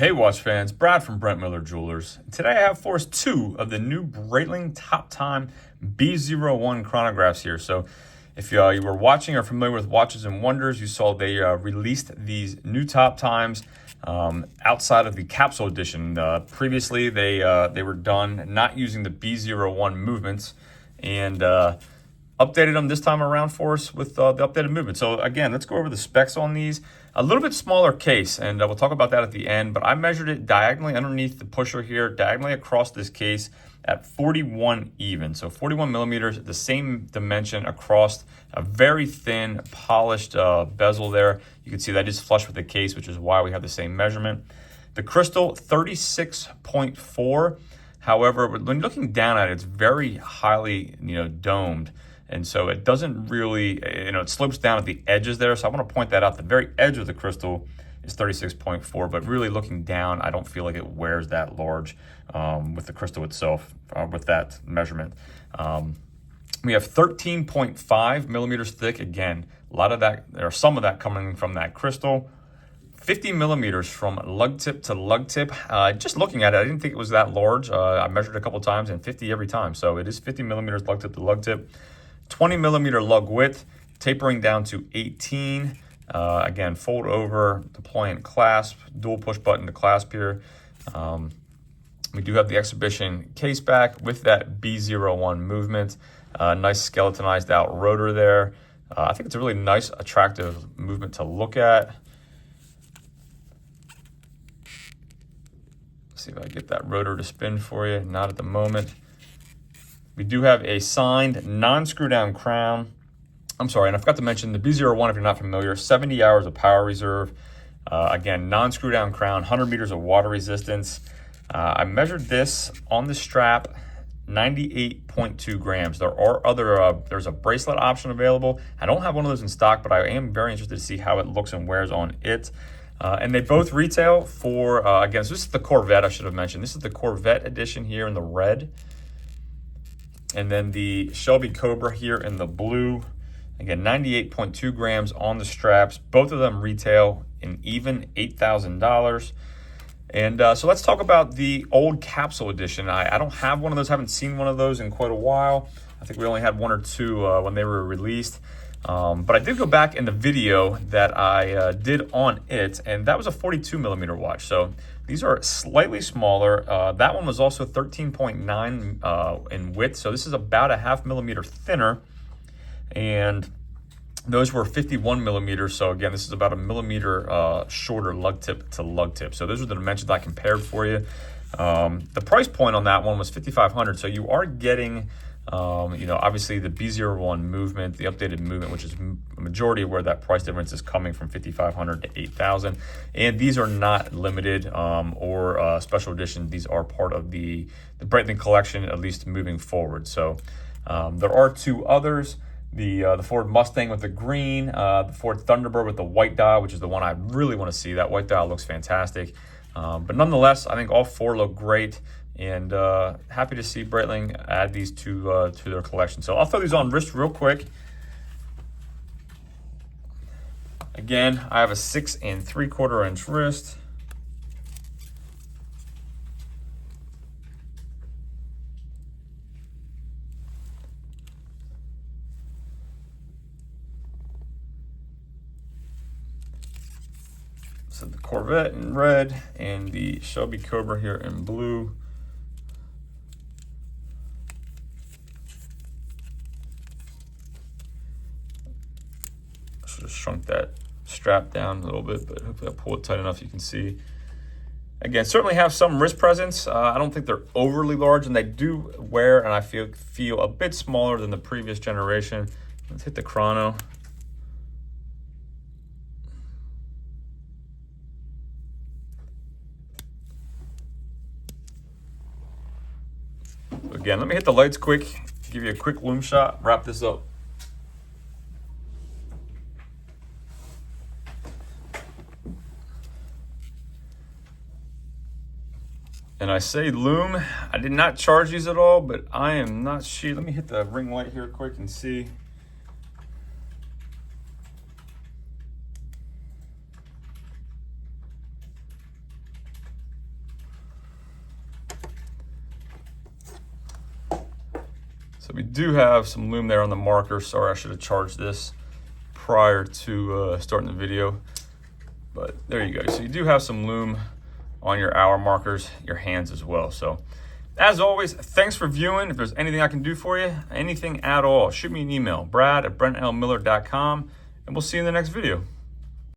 Hey watch fans, Brad from Brent Miller Jewelers. Today I have for us two of the new Breitling Top Time B01 chronographs here. So if you were watching or familiar with Watches and Wonders, you saw they released these new Top Times outside of the capsule edition. Previously they were done not using the B01 movements, and updated them this time around for us with the updated movement. So again, let's go over the specs on these. A little bit smaller case, and we'll talk about that at the end, but I measured it diagonally underneath the pusher here, diagonally across this case at 41 even. So 41 millimeters, the same dimension across a very thin, polished bezel there. You can see that is flush with the case, which is why we have the same measurement. The crystal, 36.4. However, when looking down at it, it's very highly, domed. And so it doesn't really, it slopes down at the edges there. So I want to point that out. The very edge of the crystal is 36.4, but really looking down, I don't feel like it wears that large with the crystal itself, with that measurement. We have 13.5 millimeters thick. Again, a lot of that, or some of that coming from that crystal. 50 millimeters from lug tip to lug tip. Just looking at it, I didn't think it was that large. I measured it a couple times and 50 every time. So it is 50 millimeters lug tip to lug tip. 20 millimeter lug width, tapering down to 18. Again, fold over, deploying clasp, dual push button to clasp here. We do have the exhibition case back with that B01 movement. Nice skeletonized out rotor there. I think it's a really nice, attractive movement to look at. Let's see if I get that rotor to spin for you. Not at the moment. We do have a signed non-screw down crown. I'm sorry, and I forgot to mention the B01, if you're not familiar, 70 hours of power reserve. Again, non-screw down crown, 100 meters of water resistance. I measured this on the strap, 98.2 grams. There are other, there's a bracelet option available. I don't have one of those in stock, but I am very interested to see how it looks and wears on it. And they both retail for, again, so this is the Corvette, I should have mentioned. This is the Corvette edition here in the red. And then the Shelby Cobra here in the blue. Again, 98.2 grams on the straps. Both of them retail in even $8,000. And so let's talk about the old capsule edition. I don't have one of those, haven't seen one of those in quite a while. I think we only had one or two when they were released. But I did go back in the video that I did on it, and that was a 42 millimeter watch. So these are slightly smaller. That one was also 13.9 in width. So this is about a half millimeter thinner. And those were 51 millimeters. So again, this is about a millimeter shorter lug tip to lug tip. So those are the dimensions I compared for you. The price point on that one was $5,500. So you are getting, obviously the B01 movement, the updated movement, which is a majority of where that price difference is coming from, $5,500 to $8,000. And these are not limited or special edition. These are part of the Breitling collection, at least moving forward. So there are two others. The Ford Mustang with the green, the Ford Thunderbird with the white dial, which is the one I really want to see. That white dial looks fantastic. But nonetheless, I think all four look great. And happy to see Breitling add these to their collection. So I'll throw these on wrist real quick. Again, I have a 6 3/4 inch wrist. So the Corvette in red and the Shelby Cobra here in blue. Should have shrunk that strap down a little bit, but hopefully I'll pull it tight enough you can see. Again, certainly have some wrist presence. I don't think they're overly large, and they do wear, and I feel a bit smaller than the previous generation. Let's hit the chrono. Again, let me hit the lights quick, give you a quick loom shot, wrap this up. And I say loom, I did not charge these at all, but I am not sure. Let me hit the ring light here quick and see. So we do have some lume there on the marker. Sorry, I should have charged this prior to starting the video. But there you go. So you do have some lume on your hour markers, your hands as well. So as always, thanks for viewing. If there's anything I can do for you, anything at all, shoot me an email, brad@brentlmiller.com, and we'll see you in the next video.